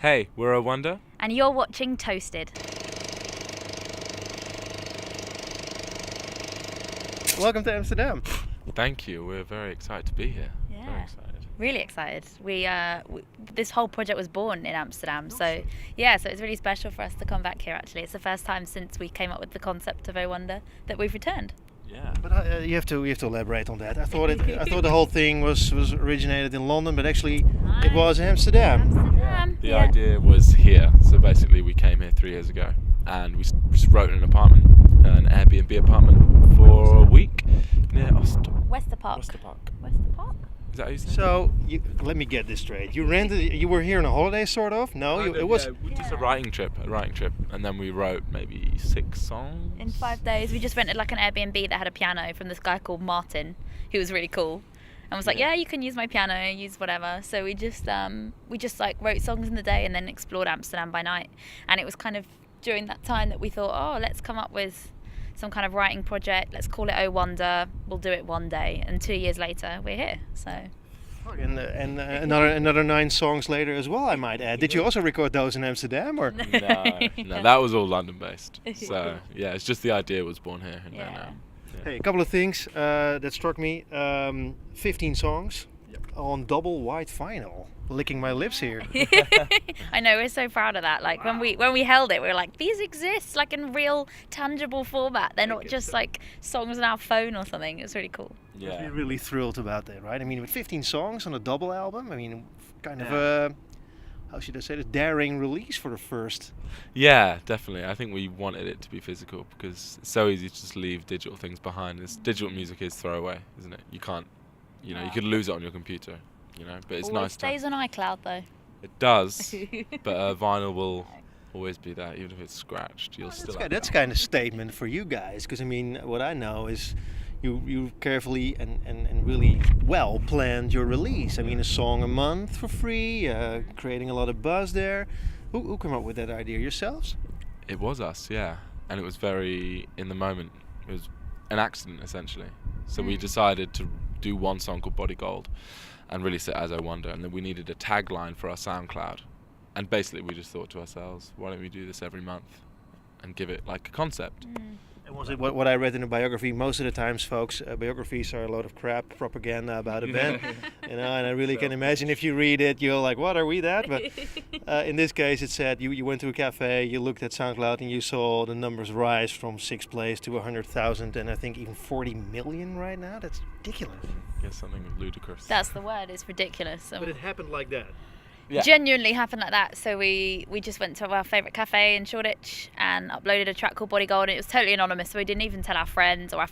Hey, we're a wonder. And you're watching Toasted. Welcome to Amsterdam. Thank you. We're very excited to be here. Yeah. Very excited. Really excited. This whole project was born in Amsterdam, so it's really special for us to come back here. Actually, it's the first time since we came up with the concept of O Wonder that we've returned. Yeah. But you have to elaborate on that. I thought the whole thing was originated in London, but actually it was Amsterdam. Amsterdam. The idea was here. So basically, we came here 3 years ago, and we just wrote in an apartment, an Airbnb apartment, for a week near Wester Park. Wester Park. Wester Park. Is that how you say it? So let me get this straight. You rented. You were here on a holiday, sort of? No, it was. Just a writing trip, and then we wrote maybe 6 songs. In 5 days, we just rented like an Airbnb that had a piano from this guy called Martin, who was really cool, and was like, "Yeah, you can use my piano, use whatever." So we just like wrote songs in the day and then explored Amsterdam by night. And it was kind of during that time that we thought, "Oh, let's come up with some kind of writing project. Let's call it O Wonder. We'll do it one day." And 2 years later, we're here. So. And another 9 songs later as well, I might add. Did you also record those in Amsterdam, or? No, that was all London based. So yeah, it's just the idea was born here. And then, Hey, a couple of things that struck me. 15 songs on double white vinyl. Licking my lips here. I know, we're so proud of that. Like when we held it, we were like, these exist like in real tangible format. They're not just like songs on our phone or something. It's really cool. Yeah. You're really thrilled about that, right? I mean, with 15 songs on a double album, I mean, kind of a, how should I say this, daring release for the first. Yeah, definitely. I think we wanted it to be physical because it's so easy to just leave digital things behind. Digital music is throwaway, isn't it? You can't, you could lose it on your computer. But it's Always nice. Stays on iCloud though. It does, but vinyl will always be there, even if it's scratched. You'll still. That's kind of statement for you guys, because I mean, what I know is you carefully and really well planned your release. I mean, a song a month for free, creating a lot of buzz there. Who came up with that idea? Yourselves? It was us, yeah, and it was very in the moment. It was an accident essentially. So we decided to do one song called Body Gold and release it as I Wonder, and then we needed a tagline for our SoundCloud, and basically we just thought to ourselves, why don't we do this every month and give it like a concept. And was it what I read in a biography? Most of the times, folks, biographies are a load of crap, propaganda about a band, and I really can imagine if you read it, you're like, what, are we that? But in this case, it said you went to a cafe, you looked at SoundCloud, and you saw the numbers rise from 6th place to 100,000, and I think even 40 million right now. That's ridiculous. Yeah, something ludicrous. That's the word. It's ridiculous. But it happened like that. Yeah. Genuinely happened like that. So we just went to our favourite cafe in Shoreditch and uploaded a track called Body Gold, and it was totally anonymous, so we didn't even tell our friends or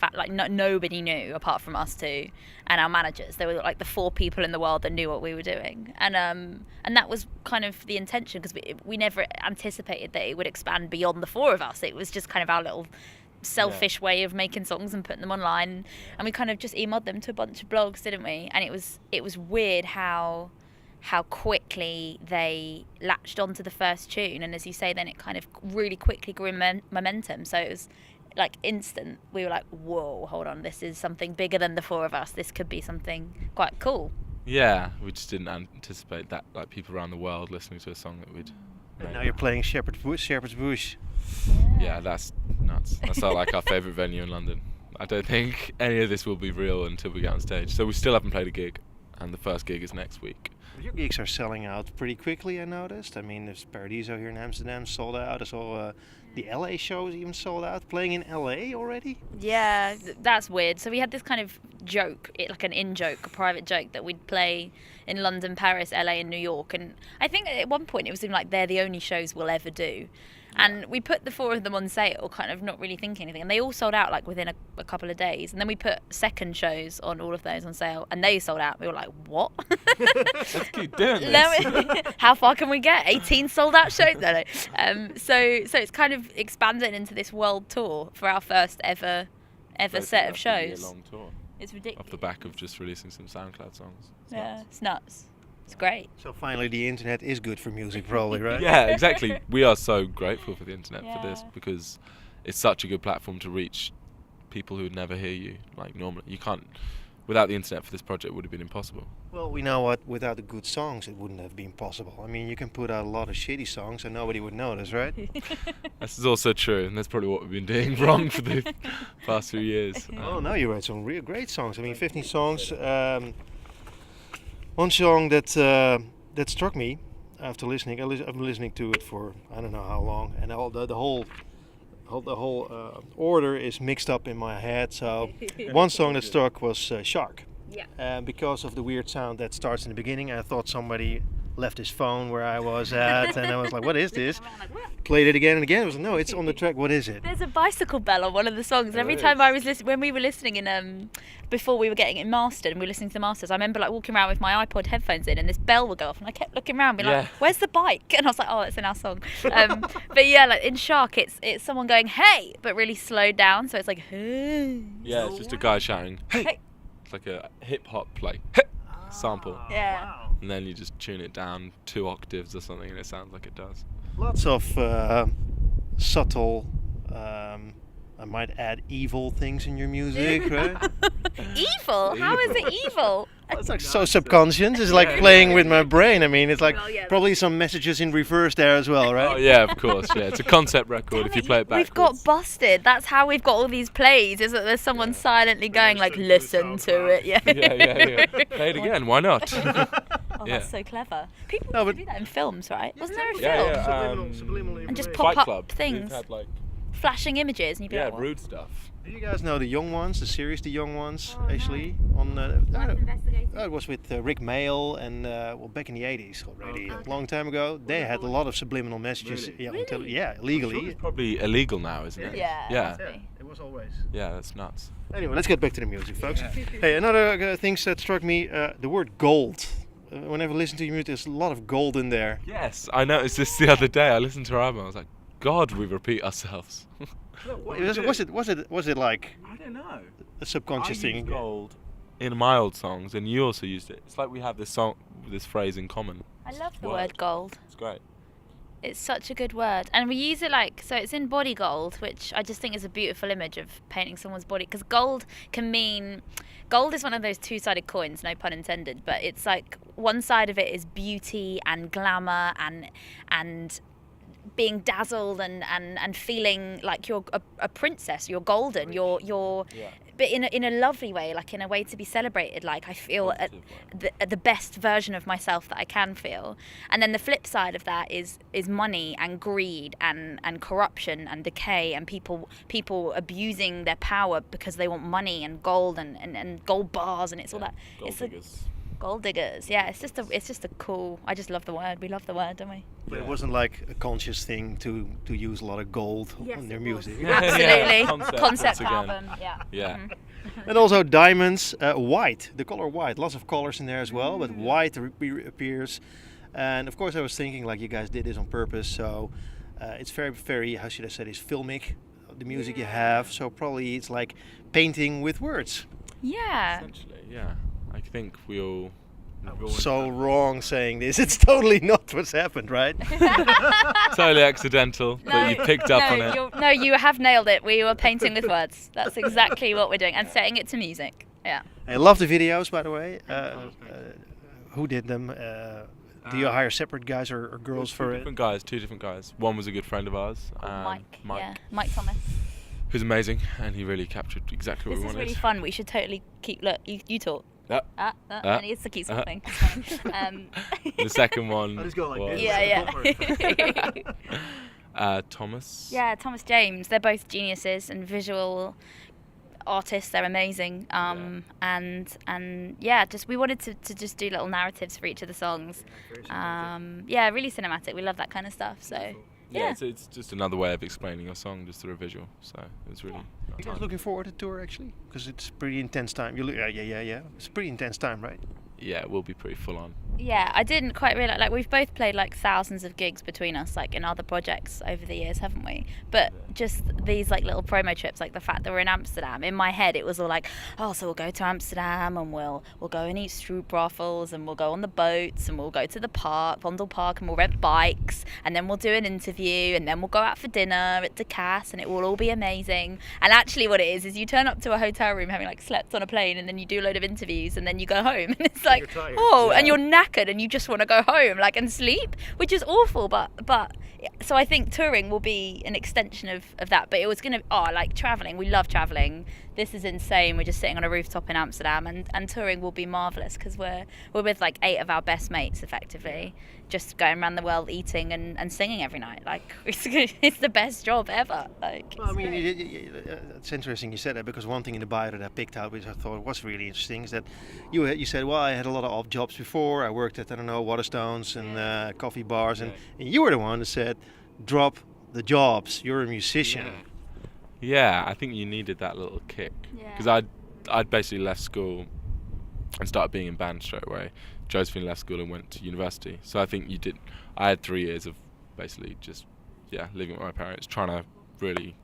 nobody knew apart from us two and our managers. They were like the 4 people in the world that knew what we were doing, and that was kind of the intention, because we never anticipated that it would expand beyond the 4 of us. It was just kind of our little selfish way of making songs and putting them online, and we kind of just emailed them to a bunch of blogs, didn't we? And it was weird how quickly they latched onto the first tune, and as you say, then it kind of really quickly grew in momentum. So it was like instant. We were like, whoa, hold on, this is something bigger than the 4 of us. This could be something quite cool. Yeah, we just didn't anticipate that, like people around the world listening to a song that we'd And made. now you're playing Shepherd's Bush. Yeah, that's nuts. That's like our favourite venue in London. I don't think any of this will be real until we get on stage. So we still haven't played a gig, and the first gig is next week. Your gigs are selling out pretty quickly, I noticed. I mean, there's Paradiso here in Amsterdam sold out. I saw the LA shows even sold out. Playing in LA already? Yeah, that's weird. So we had this kind of joke, like an in-joke, a private joke, that we'd play in London, Paris, LA and New York. And I think at one point it was like they're the only shows we'll ever do. And we put the 4 of them on sale, kind of not really thinking anything. And they all sold out like within a couple of days. And then we put second shows on all of those on sale, and they sold out. We were like, what? Let's keep doing this. How far can we get? 18 sold out shows? No. So it's kind of expanded into this world tour for our first ever set of shows. A long tour. It's ridiculous. Off the back of just releasing some SoundCloud songs. It's nuts. It's great. So finally the internet is good for music, probably, right? Yeah, exactly. We are so grateful for the internet for this, because it's such a good platform to reach people who would never hear you. Like normally, you can't without the internet for this project, it would have been impossible. Well, we know what, without the good songs, it wouldn't have been possible. I mean, you can put out a lot of shitty songs and nobody would notice, right? This is also true, and that's probably what we've been doing wrong for the past few years. Oh, no, you write some real great songs. I mean, 15 songs. One song that struck me after listening, I've been listening to it for I don't know how long, and the whole order is mixed up in my head. So one song that struck was Shark. Yeah. Because of the weird sound that starts in the beginning, I thought somebody left his phone where I was at, and I was like, "What is this?" Played it again and again. I was like, "No, it's on the track. What is it?" There's a bicycle bell on one of the songs, and every time I was when we were listening in before we were getting it mastered and we were listening to the masters, I remember like walking around with my iPod headphones in, and this bell would go off, and I kept looking around, being like, "Where's the bike?" And I was like, "Oh, it's in our song." But yeah, like in Shark, it's someone going "Hey," but really slowed down, so it's like, "Hey." Yeah, it's just a guy shouting "Hey." It's like a hip hop like "Hey" sample. Yeah. Wow. And then you just tune it down 2 octaves or something, and it sounds like it does. Lots of subtle, I might add evil things in your music, right? Evil? How is it evil? It's like so subconscious. It's like playing with my brain. I mean, it's like Well, yeah, probably some messages in reverse there as well, Oh right? yeah, of course. Yeah, it's a concept record if you play it backwards. We've got busted. That's how we've got all these plays. Is that there's someone silently going like, "Listen to it." Yeah. Yeah. Play it again. Why not? Oh, Yeah. that's so clever. People No, used but- to do that in films, right? Wasn't there a Yeah, film? yeah. Subliminal And just information. pop Fight up Club. things. We've had like Flashing images, and you'd be like, "What?" rude stuff. Do you guys know The Young Ones, the series The Young Ones, actually? On it was with Rick Mayall and back in the 80s already, a long time ago. They had a lot of subliminal messages. Really? Yeah, on yeah, legally. It's probably illegal now, isn't it? Yeah. Yeah. Must be. It was always. Yeah, that's nuts. Anyway, let's get back to the music, folks. Hey, another things that struck me, the word gold. Whenever I listen to your music, there's a lot of gold in there. Yes, I noticed this the other day. I listened to our album. I was like, God, we repeat ourselves. Was it like I don't know. a subconscious thing? Gold in my old songs, and you also used it. It's like we have this song, this phrase in common. I love the Word. word gold. It's great. It's such a good word, and we use it like so. It's in body gold, which I just think is a beautiful image of painting someone's body. Because gold can mean, gold is one of those two-sided coins, no pun intended. But it's like one side of it is beauty and glamour and being dazzled and feeling like you're a princess. You're golden. You're but in a lovely way, like in a way to be celebrated. Like I feel at the best version of myself that I can feel. And then the flip side of that is money and greed and corruption and decay and people abusing their power because they want money and gold and gold bars, and it's all that. Gold diggers. Gold diggers. Yeah, it's just a cool. I just love the word. We love the word, don't we? But it wasn't like a conscious thing to use a lot of gold on their music. Absolutely. Concept, Concept once again. album. Yeah. Yeah. And also diamonds, white, the color white, lots of colors in there as well, but white appears. And of course I was thinking like you guys did this on purpose, so it's very, very, how should I say this, filmic, the music you have, so probably it's like painting with words. Yeah. Essentially, yeah. I think we all. So wrong saying this, it's totally not what's happened, right? Totally accidental, but you picked up on it. You have nailed it. We were painting with words. That's exactly what we're doing, and setting it to music. Yeah. I love the videos, by the way. Who did them? Do you hire separate guys or girls for it? Two different guys. One was a good friend of ours, Mike. Yeah. Mike Thomas. who's amazing, and he really captured exactly what This we is wanted. really fun. We should totally keep. Look, you talk. And he has to keep something. It's fine. The second one I'll just go like was this. Yeah. Thomas. Yeah, Thomas James. They're both geniuses and visual artists. They're amazing. And yeah, just we wanted to just do little narratives for each of the songs. Yeah, really cinematic. We love that kind of stuff. So yeah. It's just another way of explaining your song just through a visual. So it's really. You guys looking forward to the tour actually? Because it's pretty intense time. Yeah. It's a pretty intense time, right? Yeah, it will be pretty full on. Yeah, I didn't quite realise, like, we've both played like thousands of gigs between us, like in other projects over the years, haven't we? But just these like little promo trips, like the fact that we're in Amsterdam, in my head it was all like, oh, so we'll go to Amsterdam and we'll go and eat stroopwafels and we'll go on the boats and we'll go to the park, Vondel Park, and we'll rent bikes and then we'll do an interview and then we'll go out for dinner at De Cas and it will all be amazing. And actually what it is you turn up to a hotel room having like slept on a plane and then you do a load of interviews and then you go home and it's like, oh, and you're knackered and you just want to go home like and sleep, which is awful. But so I think touring will be an extension of that. But it was gonna like traveling, we love traveling. This is insane. We're just sitting on a rooftop in Amsterdam, and touring will be marvelous because we're with like 8 of our best mates effectively, just going around the world eating and singing every night. Like it's the best job ever. Like, well, I mean, it's interesting you said that, because one thing in the bio that I picked out, which I thought was really interesting, is that you said, well, I had a lot of odd jobs before. I worked at, I don't know, Waterstones and coffee bars, and you were the one that said, drop the jobs. You're a musician. Yeah, I think you needed that little kick, because I'd basically left school and started being in band straight away. Josephine left school and went to university, so I think I had 3 years of basically just living with my parents, trying to really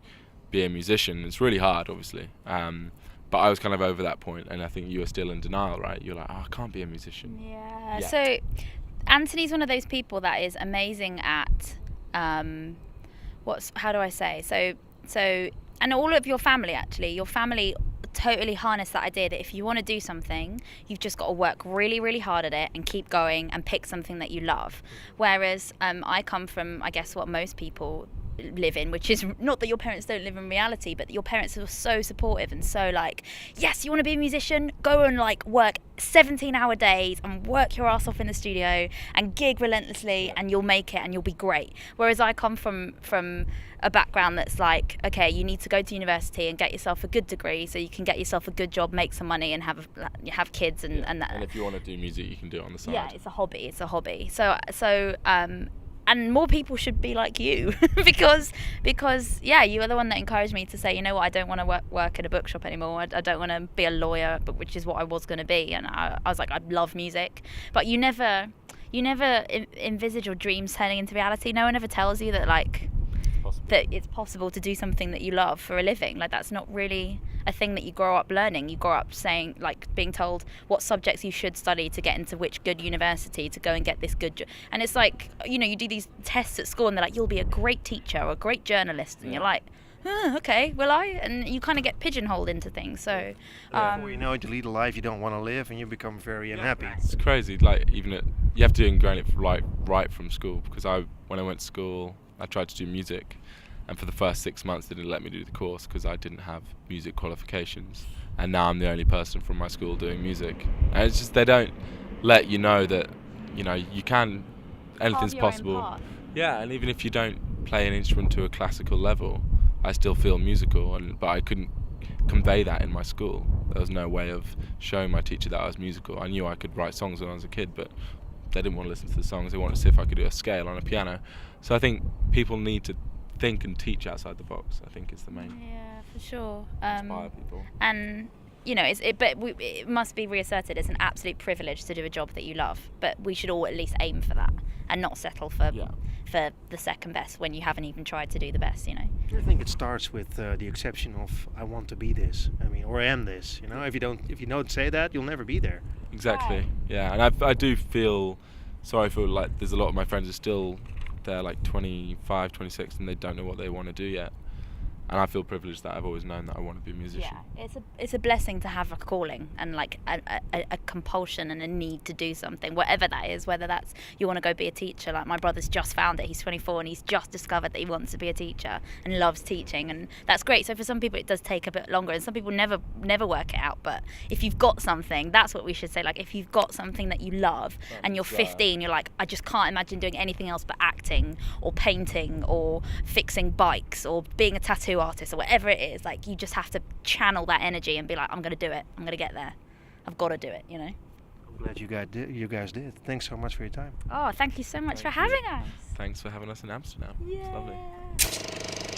be a musician. It's really hard, obviously, but I was kind of over that point, and I think you were still in denial, right? You're like, oh, I can't be a musician. Yeah. So Anthony's one of those people that is amazing at how do I say, so and all of your family totally harness that idea that if you want to do something, you've just got to work really, really hard at it and keep going and pick something that you love. Whereas I come from, I guess, what most people live in, which is not that your parents don't live in reality, but that your parents are so supportive and so like, yes, you want to be a musician, go and like work 17-hour days and work your ass off in the studio and gig relentlessly and you'll make it and you'll be great. Whereas I come from a background that's like, okay, you need to go to university and get yourself a good degree so you can get yourself a good job, make some money, and have kids and that. And if you want to do music, you can do it on the side. Yeah, it's a hobby. So and more people should be like you because you are the one that encouraged me to say, you know what, I don't want to work in a bookshop anymore. I don't want to be a lawyer, but which is what I was going to be. And I was like, I love music. But you never envisage your dreams turning into reality. No one ever tells you that like that it's possible to do something that you love for a living. Like, that's not really a thing that you grow up learning. You grow up saying, like, being told what subjects you should study to get into which good university to go and get this good job. And it's like, you know, you do these tests at school and they're like, you'll be a great teacher or a great journalist, and you're like, okay, will I? And you kind of get pigeonholed into things. So before you know it, you lead a life you don't want to live and you become very unhappy. It's crazy. Like, even you have to ingrain it right from school, because when I went to school, I tried to do music, and for the first 6 months they didn't let me do the course because I didn't have music qualifications, and now I'm the only person from my school doing music. And it's just, they don't let you know that, you know, you can, anything's possible. Yeah, and even if you don't play an instrument to a classical level, I still feel musical, but I couldn't convey that in my school. There was no way of showing my teacher that I was musical. I knew I could write songs when I was a kid, but they didn't want to listen to the songs. They wanted to see if I could do a scale on a piano. So I think people need to think and teach outside the box. I think it's the main. Yeah, for sure. Inspire people. And you know, it must be reasserted. It's an absolute privilege to do a job that you love, but we should all at least aim for that and not settle for the second best when you haven't even tried to do the best. You know. I think it starts with the exception of I want to be this. I mean, or I am this. You know, if you don't say that, you'll never be there. Exactly. Right. Yeah, and I do feel sorry for, like, there's a lot of my friends are still, they're like 25, 26, and they don't know what they want to do yet. And I feel privileged that I've always known that I want to be a musician. Yeah, it's a blessing to have a calling and like a compulsion and a need to do something, whatever that is. Whether that's you want to go be a teacher, like my brother's just found it. He's 24 and he's just discovered that he wants to be a teacher and loves teaching, and that's great. So for some people it does take a bit longer, and some people never work it out. But if you've got something, that's what we should say. Like, if you've got something that you love and you're 15, you're like, I just can't imagine doing anything else but acting or painting or fixing bikes or being a tattoo artist or whatever it is. Like, you just have to channel that energy and be like, I'm gonna do it, I'm gonna get there, I've got to do it, you know. I'm glad you guys did. Thanks so much for your time. Oh, thank you so much for having us. Thanks for having us in Amsterdam. Yeah. It's lovely.